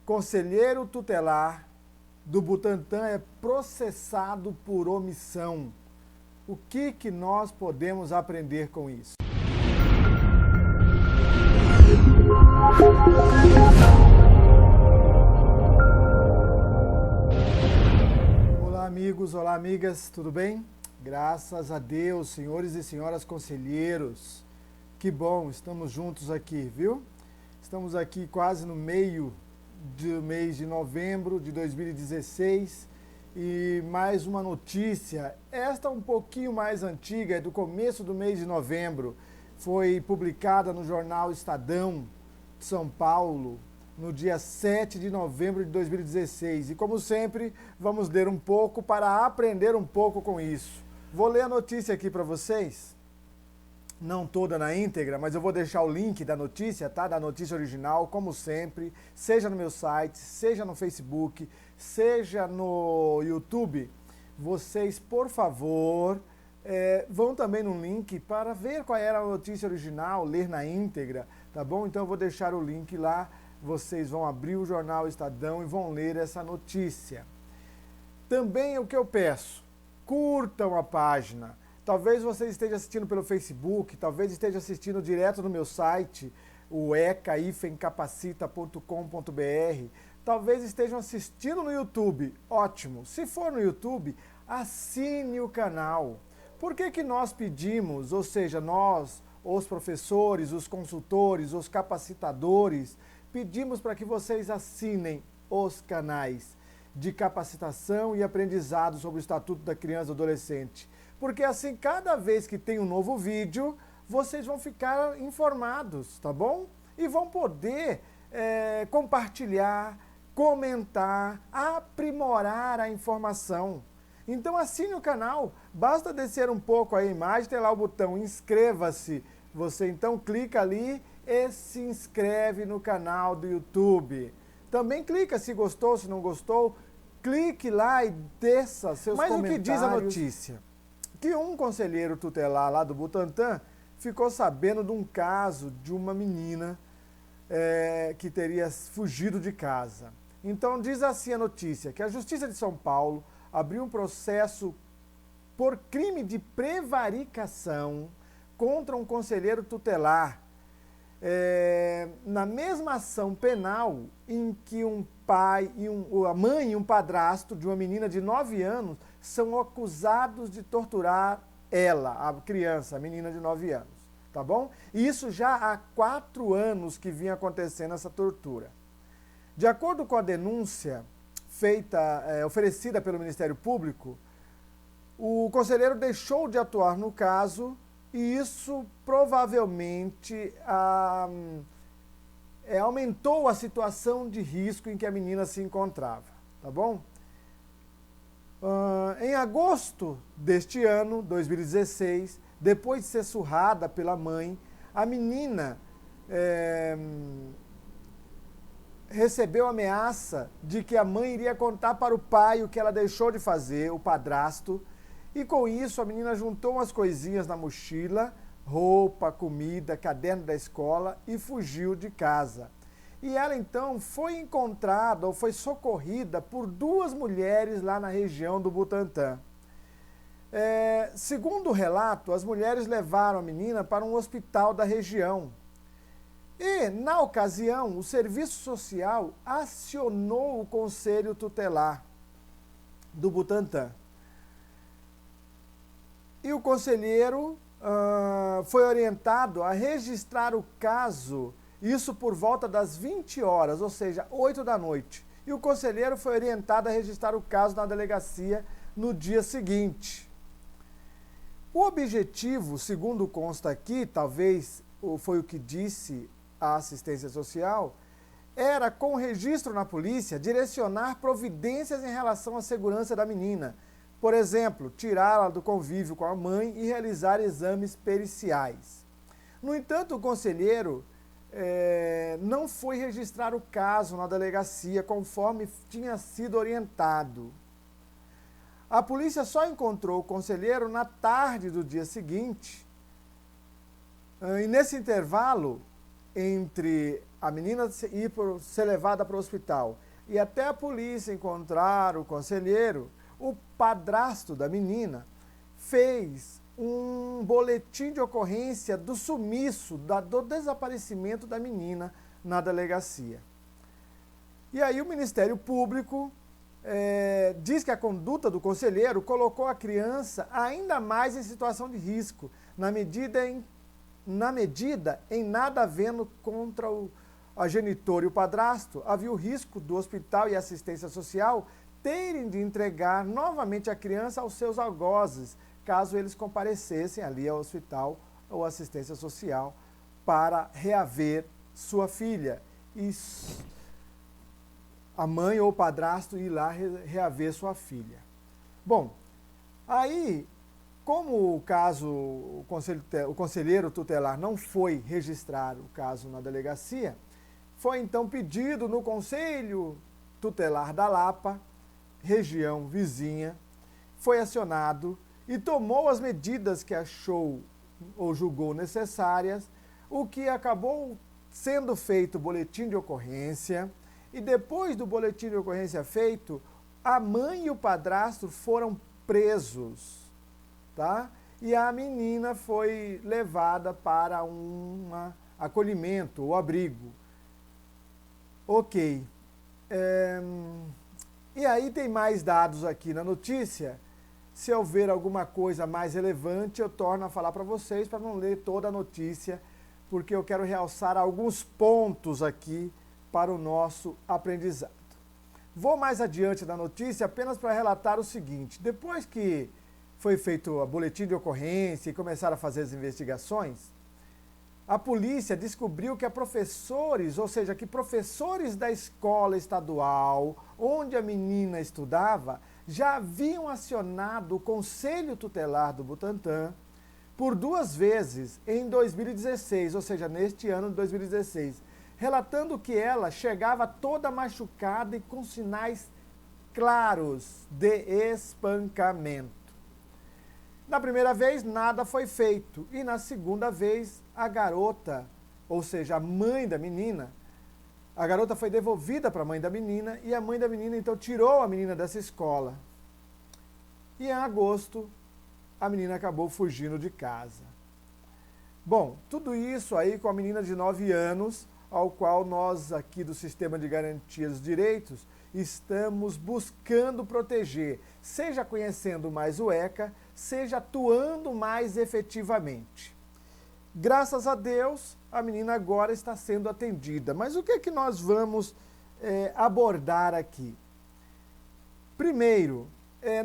Conselheiro tutelar do Butantã é processado por omissão. O que nós podemos aprender com isso? Olá, amigos, olá, amigas, tudo bem? Graças a Deus, senhores e senhoras conselheiros. Que bom, estamos juntos aqui, viu? Estamos aqui quase no meio do mês de novembro de 2016 e mais uma notícia, esta um pouquinho mais antiga, é do começo do mês de novembro, foi publicada no jornal Estadão de São Paulo no dia 7 de novembro de 2016 e como sempre vamos ler um pouco para aprender um pouco com isso. Vou ler a notícia aqui para vocês. Não toda na íntegra, mas eu vou deixar o link da notícia, tá? Da notícia original, como sempre, seja no meu site, seja no Facebook, seja no YouTube. Vocês, por favor, vão também no link para ver qual era a notícia original, ler na íntegra, tá bom? Então eu vou deixar o link lá, vocês vão abrir o jornal Estadão e vão ler essa notícia. Também o que eu peço, curtam a página. Talvez você esteja assistindo pelo Facebook, talvez esteja assistindo direto no meu site, o eca-capacita.com.br, talvez estejam assistindo no YouTube, ótimo. Se for no YouTube, assine o canal. Por que nós pedimos, ou seja, nós, os professores, os consultores, os capacitadores, pedimos para que vocês assinem os canais de capacitação e aprendizado sobre o Estatuto da Criança e do Adolescente? Porque assim, cada vez que tem um novo vídeo, vocês vão ficar informados, tá bom? E vão poder compartilhar, comentar, aprimorar a informação. Então assine o canal, basta descer um pouco a imagem, tem lá o botão inscreva-se. Você então clica ali e se inscreve no canal do YouTube. Também clica se gostou, se não gostou, clique lá e desça seus comentários. Mas o que diz a notícia? Que um conselheiro tutelar lá do Butantã ficou sabendo de um caso de uma menina que teria fugido de casa. Então diz assim a notícia, que a Justiça de São Paulo abriu um processo por crime de prevaricação contra um conselheiro tutelar, na mesma ação penal em que um pai, a mãe e um padrasto de uma menina de 9 anos são acusados de torturar ela, a criança, a menina de 9 anos, tá bom? E isso já há 4 anos que vinha acontecendo essa tortura. De acordo com a denúncia oferecida pelo Ministério Público, o conselheiro deixou de atuar no caso e isso provavelmente aumentou a situação de risco em que a menina se encontrava, tá bom? Em agosto deste ano, 2016, depois de ser surrada pela mãe, a menina recebeu ameaça de que a mãe iria contar para o pai o que ela deixou de fazer, o padrasto, e com isso a menina juntou umas coisinhas na mochila, roupa, comida, caderno da escola e fugiu de casa. E ela então foi encontrada ou foi socorrida por 2 mulheres lá na região do Butantã. Segundo o relato, as mulheres levaram a menina para um hospital da região. E, na ocasião, o serviço social acionou o conselho tutelar do Butantã. E o conselheiro foi orientado a registrar o caso, isso por volta das 20 horas, ou seja, 8 da noite. E o conselheiro foi orientado a registrar o caso na delegacia no dia seguinte. O objetivo, segundo consta aqui, talvez foi o que disse a assistência social, era, com o registro na polícia, direcionar providências em relação à segurança da menina. Por exemplo, tirá-la do convívio com a mãe e realizar exames periciais. No entanto, o conselheiro não foi registrar o caso na delegacia conforme tinha sido orientado. A polícia só encontrou o conselheiro na tarde do dia seguinte. E nesse intervalo, entre a menina ser levada para o hospital e até a polícia encontrar o conselheiro, o padrasto da menina fez um boletim de ocorrência do sumiço, do desaparecimento da menina na delegacia. E aí o Ministério Público diz que a conduta do conselheiro colocou a criança ainda mais em situação de risco, na medida em nada havendo contra a genitora e o padrasto, havia o risco do hospital e assistência social terem de entregar novamente a criança aos seus algozes, caso eles comparecessem ali ao hospital ou assistência social para reaver sua filha. E a mãe ou o padrasto ir lá reaver sua filha. Bom, aí, como o caso, o conselheiro tutelar não foi registrar o caso na delegacia, foi então pedido no Conselho Tutelar da Lapa, região vizinha, foi acionado e tomou as medidas que achou ou julgou necessárias, o que acabou sendo feito o boletim de ocorrência, e depois do boletim de ocorrência feito, a mãe e o padrasto foram presos, tá? E a menina foi levada para um acolhimento ou abrigo. Ok. E aí tem mais dados aqui na notícia. Se eu ver alguma coisa mais relevante, eu torno a falar para vocês, para não ler toda a notícia, porque eu quero realçar alguns pontos aqui para o nosso aprendizado. Vou mais adiante na notícia apenas para relatar o seguinte: depois que foi feito o boletim de ocorrência e começaram a fazer as investigações, a polícia descobriu que professores, ou seja, que professores da escola estadual onde a menina estudava já haviam acionado o Conselho Tutelar do Butantã por 2 vezes em 2016, ou seja, neste ano de 2016, relatando que ela chegava toda machucada e com sinais claros de espancamento. Na primeira vez, nada foi feito. E na segunda vez, a garota, ou seja, a mãe da menina, a garota foi devolvida para a mãe da menina e a mãe da menina, então, tirou a menina dessa escola. E em agosto, a menina acabou fugindo de casa. Bom, tudo isso aí com a menina de 9 anos, ao qual nós aqui do Sistema de Garantia dos Direitos estamos buscando proteger, seja conhecendo mais o ECA, seja atuando mais efetivamente. Graças a Deus, a menina agora está sendo atendida. Mas o que é que nós vamos abordar aqui? Primeiro,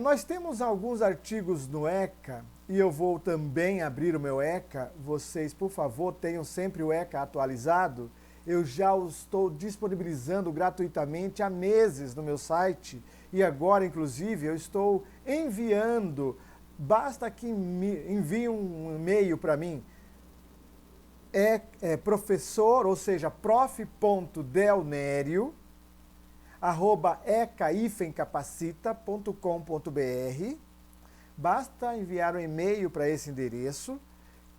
nós temos alguns artigos no ECA, e eu vou também abrir o meu ECA. Vocês, por favor, tenham sempre o ECA atualizado. Eu já o estou disponibilizando gratuitamente há meses no meu site e agora, inclusive, eu estou enviando. Basta que envie um e-mail para mim, professor, ou seja, prof.delnerio@eca-capacita.com.br. Basta enviar um e-mail para esse endereço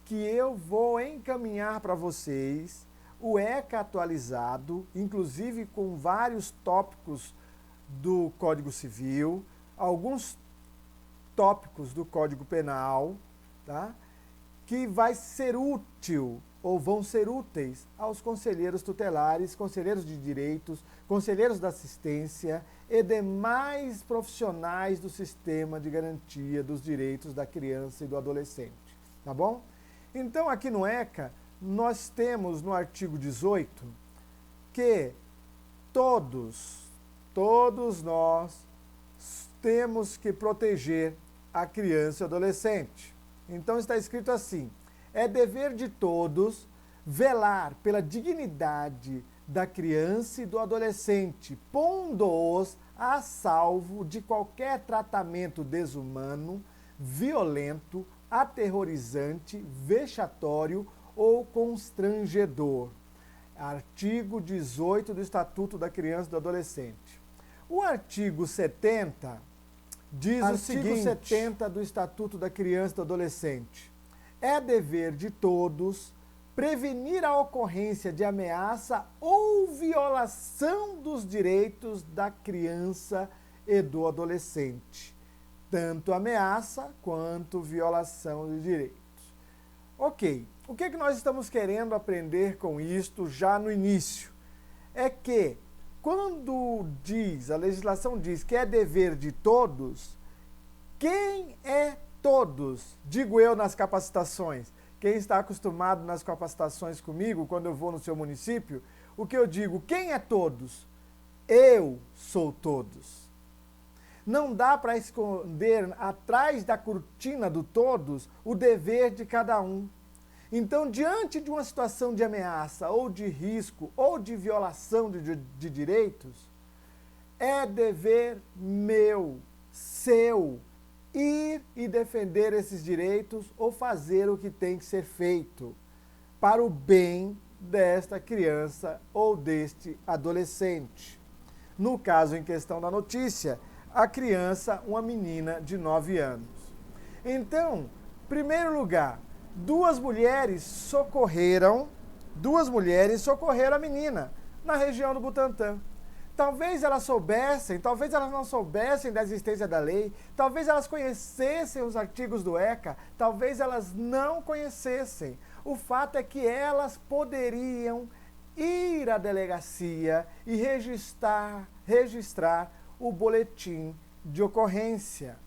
que eu vou encaminhar para vocês o ECA atualizado, inclusive com vários tópicos do Código Civil, alguns tópicos do Código Penal, tá? Que vai ser útil ou vão ser úteis aos conselheiros tutelares, conselheiros de direitos, conselheiros da assistência e demais profissionais do sistema de garantia dos direitos da criança e do adolescente, tá bom? Então, aqui no ECA, nós temos no artigo 18 que todos nós temos que proteger a criança e o adolescente. Então está escrito assim: é dever de todos velar pela dignidade da criança e do adolescente, pondo-os a salvo de qualquer tratamento desumano, violento, aterrorizante, vexatório ou constrangedor. Artigo 18 do Estatuto da Criança e do Adolescente. O artigo 70 diz o seguinte: artigo 70 do Estatuto da Criança e do Adolescente. É dever de todos prevenir a ocorrência de ameaça ou violação dos direitos da criança e do adolescente. Tanto ameaça quanto violação de direitos. Ok, o que nós estamos querendo aprender com isto já no início? É que quando a legislação diz que é dever de todos, quem é todos? Digo eu nas capacitações. Quem está acostumado nas capacitações comigo, quando eu vou no seu município, o que eu digo, quem é todos? Eu sou todos. Não dá para esconder atrás da cortina do todos o dever de cada um. Então, diante de uma situação de ameaça, ou de risco, ou de violação de direitos, é dever meu, seu, ir e defender esses direitos ou fazer o que tem que ser feito para o bem desta criança ou deste adolescente. No caso em questão da notícia, a criança, uma menina de 9 anos. Então, em primeiro lugar, duas mulheres socorreram a menina na região do Butantã. Talvez elas soubessem, talvez elas não soubessem da existência da lei, talvez elas conhecessem os artigos do ECA, talvez elas não conhecessem. O fato é que elas poderiam ir à delegacia e registrar o boletim de ocorrência.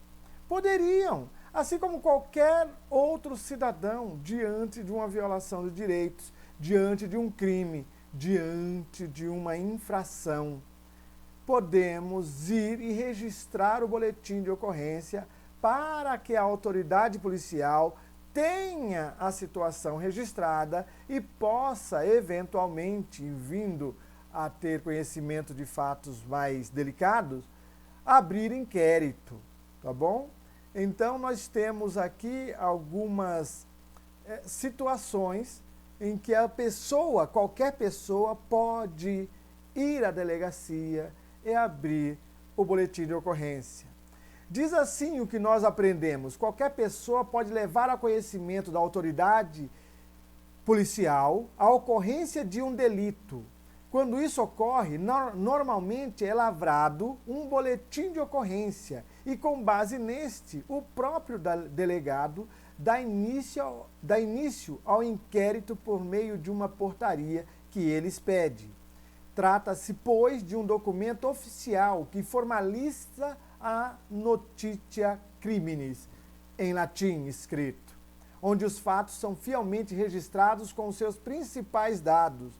Poderiam, assim como qualquer outro cidadão, diante de uma violação de direitos, diante de um crime, diante de uma infração. Podemos ir e registrar o boletim de ocorrência para que a autoridade policial tenha a situação registrada e possa, eventualmente, vindo a ter conhecimento de fatos mais delicados, abrir inquérito, tá bom? Então, nós temos aqui algumas situações em que a pessoa, qualquer pessoa, pode ir à delegacia e abrir o boletim de ocorrência. Diz assim o que nós aprendemos: qualquer pessoa pode levar a conhecimento da autoridade policial a ocorrência de um delito. Quando isso ocorre, normalmente é lavrado um boletim de ocorrência e, com base neste, o próprio delegado dá início ao inquérito por meio de uma portaria que ele expede. Trata-se, pois, de um documento oficial que formaliza a notitia criminis, em latim escrito, onde os fatos são fielmente registrados com os seus principais dados: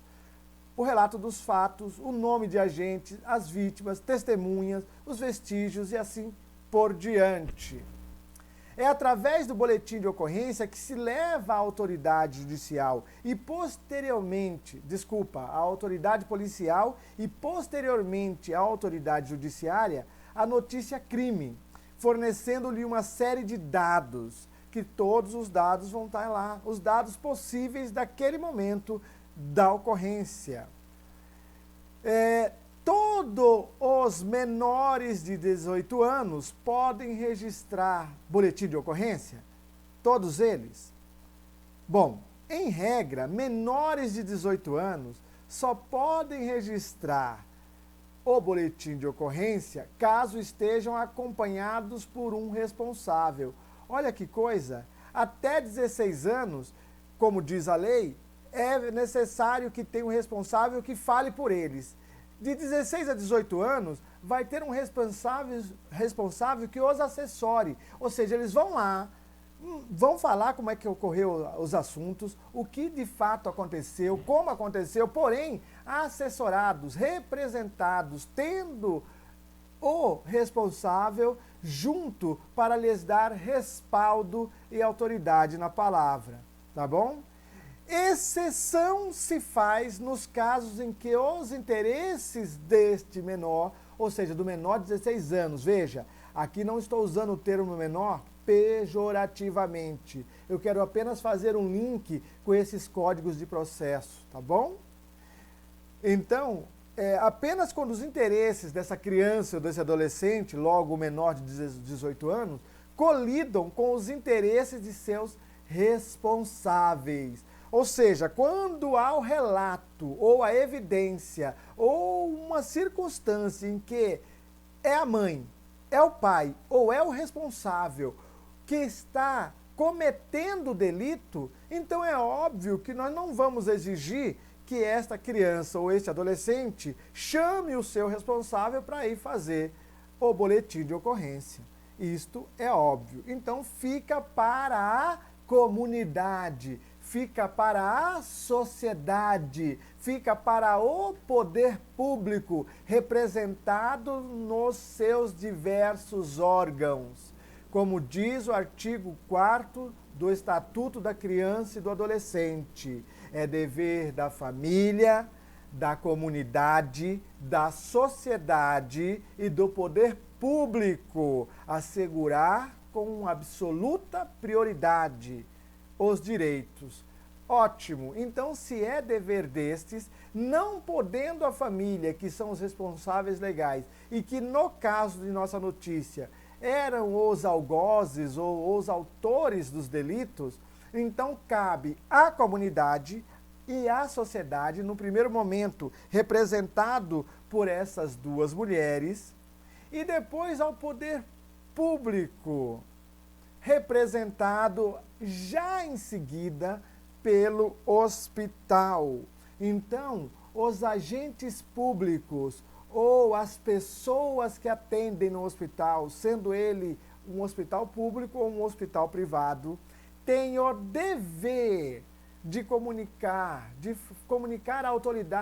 o relato dos fatos, o nome de agentes, as vítimas, testemunhas, os vestígios e assim por diante. É através do boletim de ocorrência que se leva à autoridade judicial e posteriormente, à autoridade policial e posteriormente à autoridade judiciária, a notícia crime, fornecendo-lhe uma série de dados, que todos os dados vão estar lá, os dados possíveis daquele momento da ocorrência. Todos os menores de 18 anos podem registrar boletim de ocorrência? Todos eles? Bom, em regra, menores de 18 anos só podem registrar o boletim de ocorrência caso estejam acompanhados por um responsável. Olha que coisa! Até 16 anos, como diz a lei, é necessário que tenha um responsável que fale por eles. De 16 a 18 anos, vai ter um responsável que os assessore. Ou seja, eles vão lá, vão falar como é que ocorreu os assuntos, o que de fato aconteceu, como aconteceu, porém, assessorados, representados, tendo o responsável junto para lhes dar respaldo e autoridade na palavra, tá bom? Exceção se faz nos casos em que os interesses deste menor, ou seja, do menor de 16 anos, veja, aqui não estou usando o termo menor pejorativamente, eu quero apenas fazer um link com esses códigos de processo, tá bom? Então, apenas quando os interesses dessa criança ou desse adolescente, logo menor de 18 anos, colidam com os interesses de seus responsáveis. Ou seja, quando há o relato, ou a evidência, ou uma circunstância em que é a mãe, é o pai, ou é o responsável que está cometendo o delito, então é óbvio que nós não vamos exigir que esta criança ou este adolescente chame o seu responsável para ir fazer o boletim de ocorrência. Isto é óbvio. Então fica para a comunidade, fica para a sociedade, fica para o poder público representado nos seus diversos órgãos. Como diz o artigo 4º do Estatuto da Criança e do Adolescente, é dever da família, da comunidade, da sociedade e do poder público assegurar com absoluta prioridade os direitos. Ótimo! Então, se é dever destes, não podendo a família, que são os responsáveis legais, e que no caso de nossa notícia eram os algozes ou os autores dos delitos, então cabe à comunidade e à sociedade, no primeiro momento representado por essas duas mulheres, e depois ao poder público, representado já em seguida pelo hospital. Então, os agentes públicos ou as pessoas que atendem no hospital, sendo ele um hospital público ou um hospital privado, têm o dever de comunicar à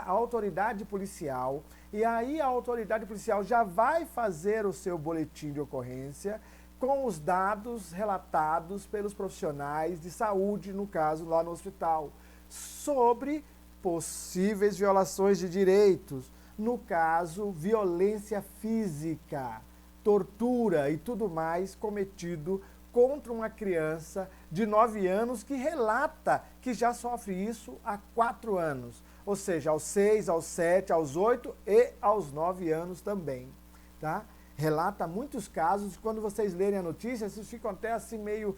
autoridade policial, e aí a autoridade policial já vai fazer o seu boletim de ocorrência com os dados relatados pelos profissionais de saúde, no caso lá no hospital, sobre possíveis violações de direitos, no caso, violência física, tortura e tudo mais cometido contra uma criança de 9 anos que relata que já sofre isso há 4 anos. Ou seja, aos 6, aos 7, aos 8 e aos 9 anos também. Tá? Relata muitos casos, quando vocês lerem a notícia, vocês ficam até assim meio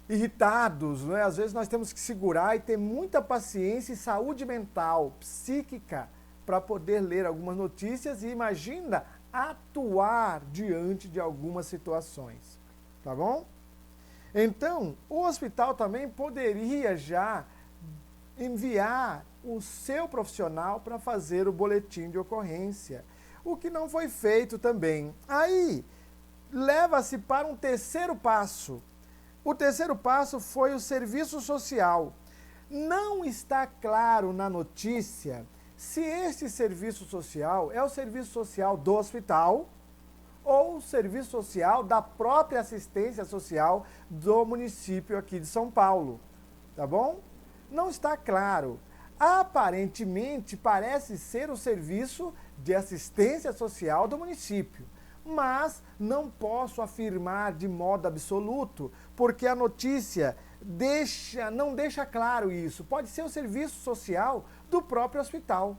irritados, né? Às vezes nós temos que segurar e ter muita paciência e saúde mental, psíquica, para poder ler algumas notícias e, imagina, atuar diante de algumas situações. Tá bom? Então, o hospital também poderia já enviar o seu profissional para fazer o boletim de ocorrência, o que não foi feito também. Aí, leva-se para um terceiro passo. O terceiro passo foi o serviço social. Não está claro na notícia se este serviço social é o serviço social do hospital ou o serviço social da própria assistência social do município aqui de São Paulo. Tá bom? Não está claro. Aparentemente, parece ser o serviço de assistência social do município, mas não posso afirmar de modo absoluto, porque a notícia não deixa claro isso. Pode ser o serviço social do próprio hospital,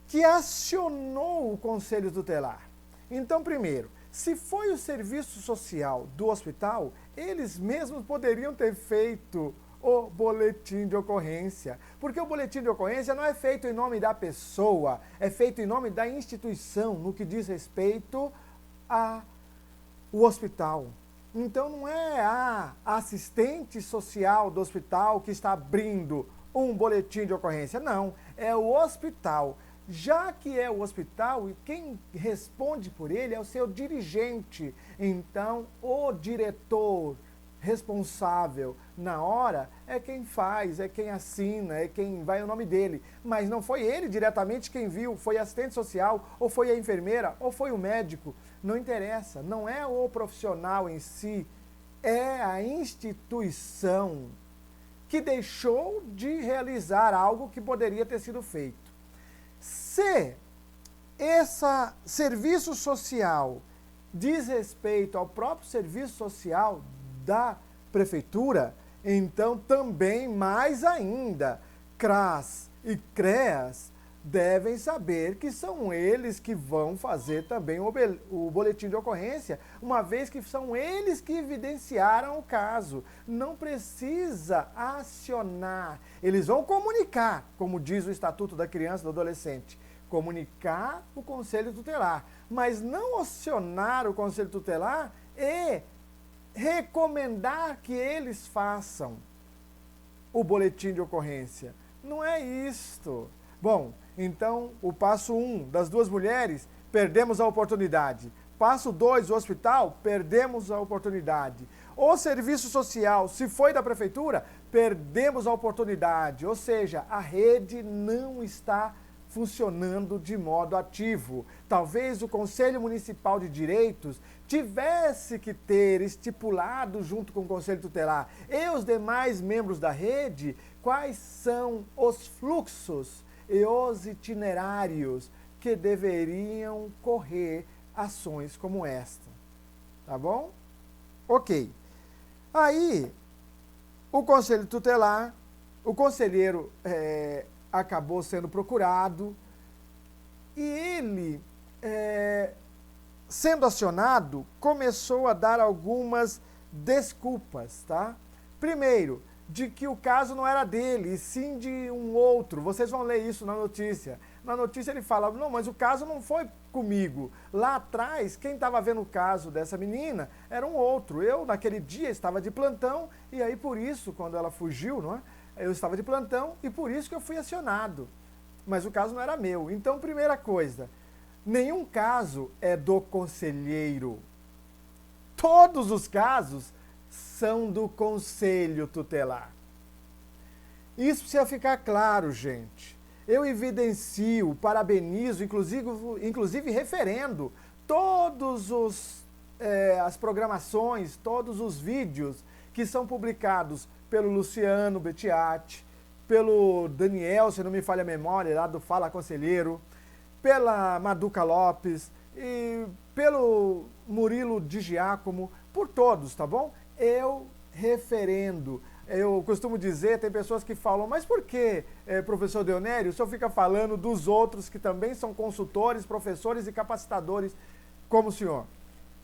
que acionou o Conselho Tutelar. Então, primeiro, se foi o serviço social do hospital, eles mesmos poderiam ter feito o boletim de ocorrência. Porque o boletim de ocorrência não é feito em nome da pessoa, é feito em nome da instituição, no que diz respeito ao hospital. Então não é a assistente social do hospital que está abrindo um boletim de ocorrência, não, é o hospital. Já que é o hospital, e quem responde por ele é o seu dirigente. Então, o diretor responsável na hora é quem faz, é quem assina, é quem vai o nome dele. Mas não foi ele diretamente quem viu, foi a assistente social, ou foi a enfermeira, ou foi o médico. Não interessa, não é o profissional em si, é a instituição que deixou de realizar algo que poderia ter sido feito. Se esse serviço social diz respeito ao próprio serviço social da prefeitura, então também mais ainda, CRAS e CREAS devem saber que são eles que vão fazer também o boletim de ocorrência, uma vez que são eles que evidenciaram o caso. Não precisa acionar. Eles vão comunicar, como diz o Estatuto da Criança e do Adolescente, comunicar o Conselho Tutelar, mas não acionar o Conselho Tutelar e recomendar que eles façam o boletim de ocorrência. Não é isto. Bom, então, o passo 1 das duas mulheres, perdemos a oportunidade. Passo 2, o hospital, perdemos a oportunidade. O serviço social, se foi da prefeitura, perdemos a oportunidade. Ou seja, a rede não está funcionando de modo ativo. Talvez o Conselho Municipal de Direitos tivesse que ter estipulado junto com o Conselho Tutelar e os demais membros da rede quais são os fluxos e os itinerários que deveriam correr ações como esta. Tá bom? Ok. Aí, o Conselho Tutelar, o conselheiro acabou sendo procurado e ele, sendo acionado, começou a dar algumas desculpas, tá? Primeiro, de que o caso não era dele, e sim de um outro. Vocês vão ler isso na notícia. Na notícia ele fala, não, mas o caso não foi comigo. Lá atrás, quem estava vendo o caso dessa menina era um outro. Eu, naquele dia, estava de plantão, e aí por isso, quando ela fugiu, não é? Eu estava de plantão, e por isso que eu fui acionado. Mas o caso não era meu. Então, primeira coisa, nenhum caso é do conselheiro. Todos os casos são do Conselho Tutelar. Isso precisa ficar claro, gente. Eu evidencio, parabenizo, inclusive referendo todos as programações, todos os vídeos que são publicados pelo Luciano Bettiati, pelo Daniel, se não me falha a memória, lá do Fala Conselheiro, pela Maduca Lopes e pelo Murilo Di Giacomo, por todos, tá bom? Eu referendo. Eu costumo dizer, tem pessoas que falam, mas por que, professor Deonério, o senhor fica falando dos outros que também são consultores, professores e capacitadores como o senhor?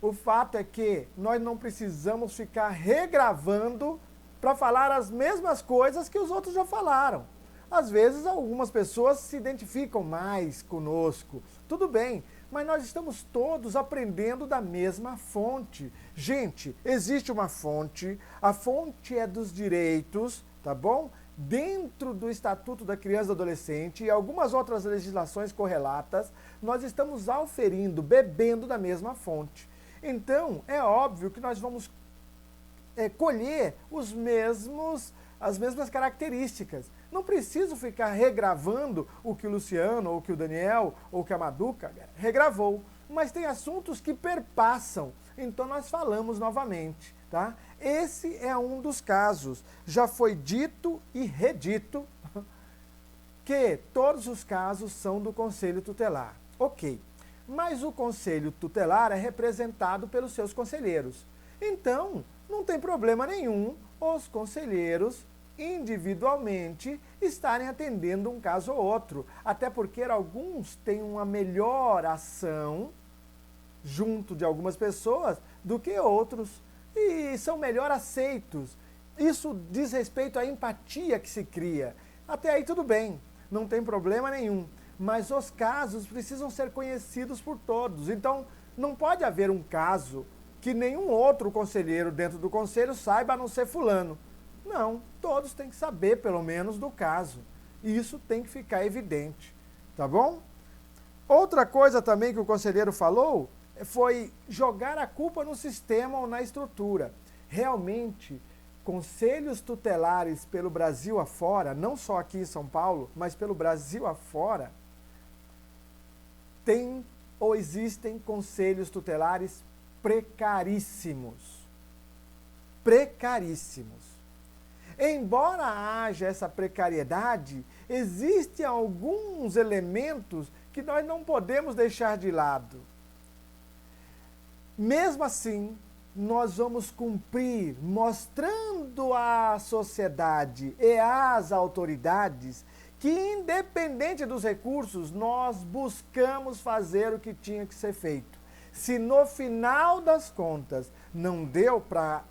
O fato é que nós não precisamos ficar regravando para falar as mesmas coisas que os outros já falaram. Às vezes, algumas pessoas se identificam mais conosco. Tudo bem, mas nós estamos todos aprendendo da mesma fonte. Gente, existe uma fonte, a fonte é dos direitos, tá bom? Dentro do Estatuto da Criança e do Adolescente e algumas outras legislações correlatas, nós estamos auferindo, bebendo da mesma fonte. Então, é óbvio que nós vamos colher as mesmas características. Não preciso ficar regravando o que o Luciano, ou que o Daniel, ou que a Maduca regravou. Mas tem assuntos que perpassam, então nós falamos novamente, tá? Esse é um dos casos. Já foi dito e redito que todos os casos são do Conselho Tutelar. Ok, mas o Conselho Tutelar é representado pelos seus conselheiros. Então, não tem problema nenhum os conselheiros individualmente estarem atendendo um caso ou outro, até porque alguns têm uma melhor ação junto de algumas pessoas do que outros e são melhor aceitos. Isso diz respeito à empatia que se cria. Até aí tudo bem, não tem problema nenhum, mas os casos precisam ser conhecidos por todos. Então, não pode haver um caso que nenhum outro conselheiro dentro do conselho saiba a não ser fulano. Não, todos têm que saber pelo menos do caso. E isso tem que ficar evidente, tá bom? Outra coisa também que o conselheiro falou foi jogar a culpa no sistema ou na estrutura. Realmente, conselhos tutelares pelo Brasil afora, não só aqui em São Paulo, mas pelo Brasil afora, tem ou existem conselhos tutelares precaríssimos. Precaríssimos. Embora haja essa precariedade, existem alguns elementos que nós não podemos deixar de lado. Mesmo assim, nós vamos cumprir, mostrando à sociedade e às autoridades que, independente dos recursos, nós buscamos fazer o que tinha que ser feito. Se no final das contas não deu para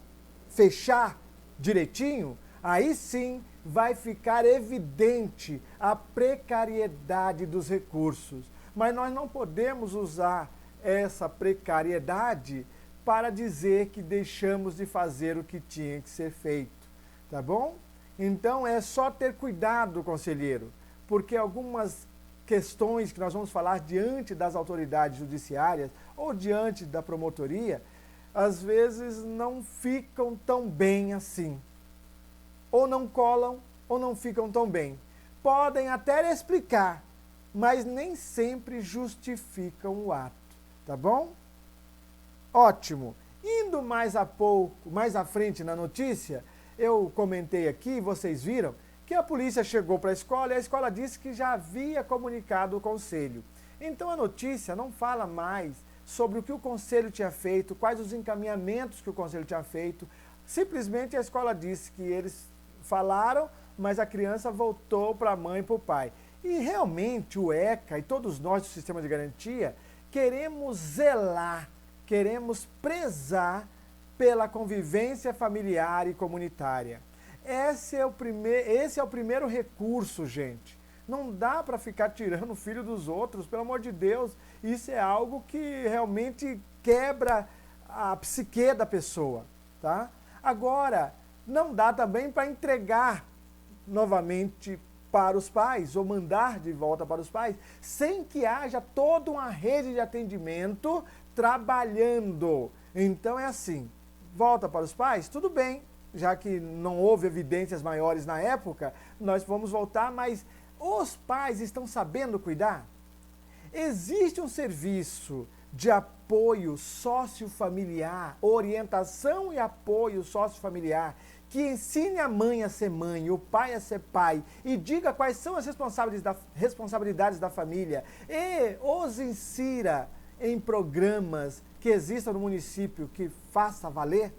fechar direitinho, aí sim vai ficar evidente a precariedade dos recursos. Mas nós não podemos usar essa precariedade para dizer que deixamos de fazer o que tinha que ser feito, tá bom? Então é só ter cuidado, conselheiro, porque algumas questões que nós vamos falar diante das autoridades judiciárias ou diante da promotoria, às vezes não ficam tão bem assim. Ou não colam, ou não ficam tão bem. Podem até explicar, mas nem sempre justificam o ato, tá bom? Ótimo. Indo mais à frente na notícia, eu comentei aqui, vocês viram, que a polícia chegou para a escola e a escola disse que já havia comunicado o conselho. Então a notícia não fala mais sobre o que o conselho tinha feito, quais os encaminhamentos que o conselho tinha feito. Simplesmente a escola disse que eles falaram, mas a criança voltou para a mãe e para o pai. E realmente o ECA e todos nós do Sistema de Garantia queremos zelar, queremos prezar pela convivência familiar e comunitária. Esse é o primeiro recurso, gente. Não dá para ficar tirando o filho dos outros, pelo amor de Deus. Isso é algo que realmente quebra a psique da pessoa, tá? Agora, não dá também para entregar novamente para os pais ou mandar de volta para os pais, sem que haja toda uma rede de atendimento trabalhando. Então é assim, volta para os pais, tudo bem, já que não houve evidências maiores na época, nós vamos voltar, mas os pais estão sabendo cuidar? Existe um serviço de apoio sociofamiliar, orientação e apoio sociofamiliar, que ensine a mãe a ser mãe, o pai a ser pai, e diga quais são as responsabilidades da família, e os insira em programas que existam no município que faça valer,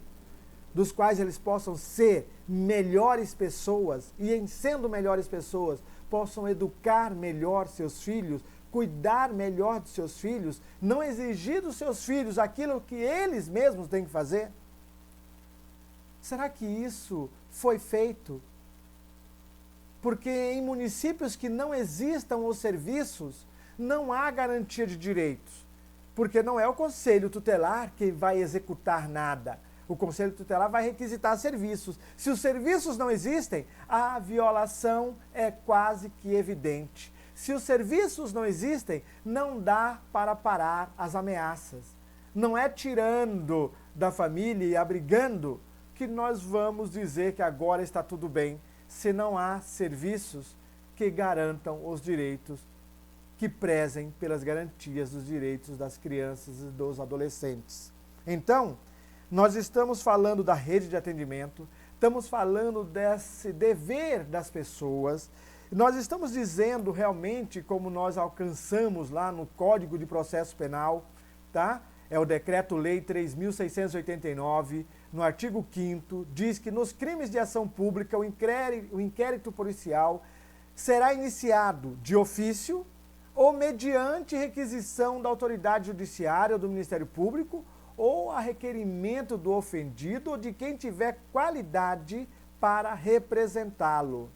dos quais eles possam ser melhores pessoas, e em sendo melhores pessoas, possam educar melhor seus filhos, cuidar melhor de seus filhos, não exigir dos seus filhos aquilo que eles mesmos têm que fazer? Será que isso foi feito? Porque em municípios que não existam os serviços, não há garantia de direitos. Porque não é o Conselho Tutelar que vai executar nada. O Conselho Tutelar vai requisitar serviços. Se os serviços não existem, a violação é quase que evidente. Se os serviços não existem, não dá para parar as ameaças. Não é tirando da família e abrigando que nós vamos dizer que agora está tudo bem, se não há serviços que garantam os direitos, que prezem pelas garantias dos direitos das crianças e dos adolescentes. Então, nós estamos falando da rede de atendimento, estamos falando desse dever das pessoas, nós estamos dizendo realmente como nós alcançamos lá no Código de Processo Penal, tá? É o Decreto-Lei 3.689, no artigo 5º, diz que nos crimes de ação pública o inquérito policial será iniciado de ofício ou mediante requisição da autoridade judiciária ou do Ministério Público ou a requerimento do ofendido ou de quem tiver qualidade para representá-lo.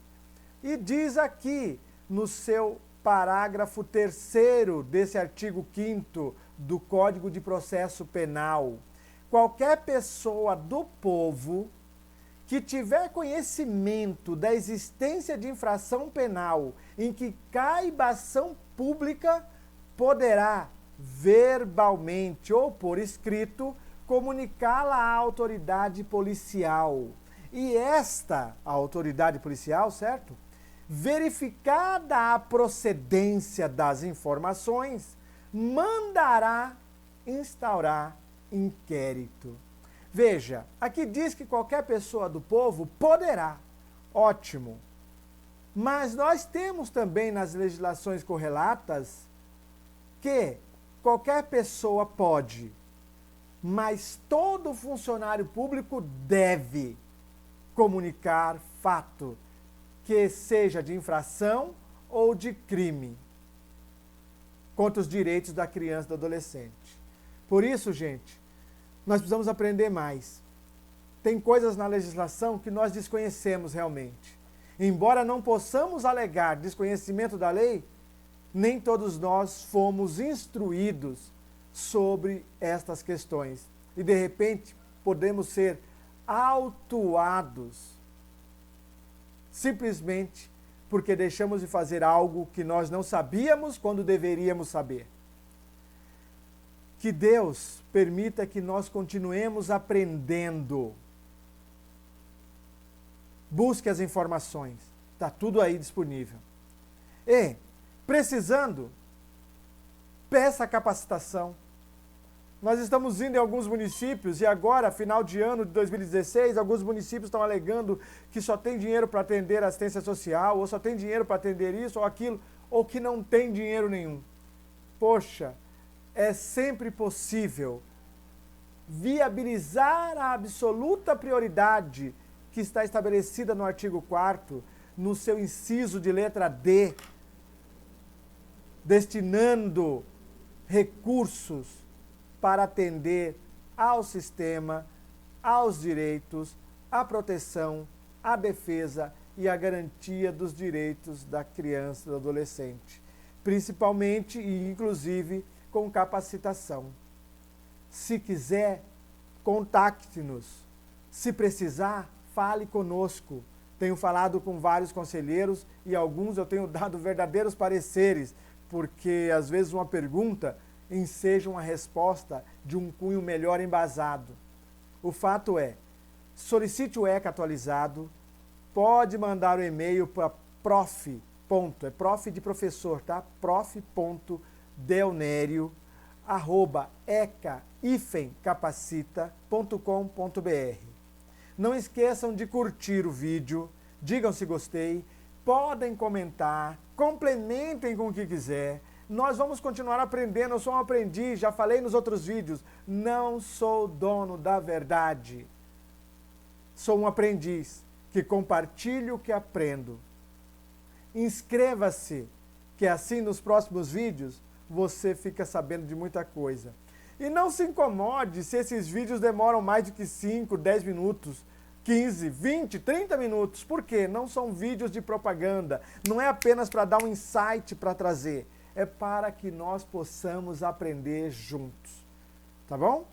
E diz aqui no seu parágrafo 3º desse artigo 5º do Código de Processo Penal: qualquer pessoa do povo que tiver conhecimento da existência de infração penal em que caiba ação pública poderá verbalmente ou por escrito comunicá-la à autoridade policial. E esta, a autoridade policial, certo? Verificada a procedência das informações, mandará instaurar inquérito. Veja, aqui diz que qualquer pessoa do povo poderá. Ótimo. Mas nós temos também nas legislações correlatas que qualquer pessoa pode, mas todo funcionário público deve comunicar fato que seja de infração ou de crime contra os direitos da criança e do adolescente. Por isso, gente, nós precisamos aprender mais. Tem coisas na legislação que nós desconhecemos realmente. Embora não possamos alegar desconhecimento da lei, nem todos nós fomos instruídos sobre estas questões. E, de repente, podemos ser autuados simplesmente porque deixamos de fazer algo que nós não sabíamos quando deveríamos saber. Que Deus permita que nós continuemos aprendendo. Busque as informações. Está tudo aí disponível. E, precisando, peça capacitação. Nós estamos indo em alguns municípios e agora, final de ano de 2016, alguns municípios estão alegando que só tem dinheiro para atender a assistência social, ou só tem dinheiro para atender isso ou aquilo, ou que não tem dinheiro nenhum. Poxa, é sempre possível viabilizar a absoluta prioridade que está estabelecida no artigo 4º, no seu inciso de letra D, destinando recursos para atender ao sistema, aos direitos, à proteção, à defesa e à garantia dos direitos da criança e do adolescente, principalmente e inclusive com capacitação. Se quiser, contacte-nos. Se precisar, fale conosco. Tenho falado com vários conselheiros e alguns eu tenho dado verdadeiros pareceres, porque às vezes uma pergunta enseja uma resposta de um cunho melhor embasado. O fato é, solicite o ECA atualizado, pode mandar o e-mail para prof. É prof de professor, tá? prof.delnerio@eca-capacita.com.br. Não esqueçam de curtir o vídeo, digam se gostei, podem comentar, complementem com o que quiser. Nós vamos continuar aprendendo, eu sou um aprendiz, já falei nos outros vídeos, não sou dono da verdade. Sou um aprendiz que compartilho o que aprendo. Inscreva-se, que assim nos próximos vídeos você fica sabendo de muita coisa. E não se incomode se esses vídeos demoram mais de que 5, 10 minutos, 15, 20, 30 minutos. Por quê? Não são vídeos de propaganda, não é apenas para dar um insight para trazer. É para que nós possamos aprender juntos. Tá bom?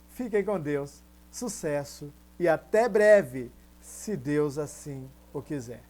Fiquem com Deus, sucesso e até breve, se Deus assim o quiser.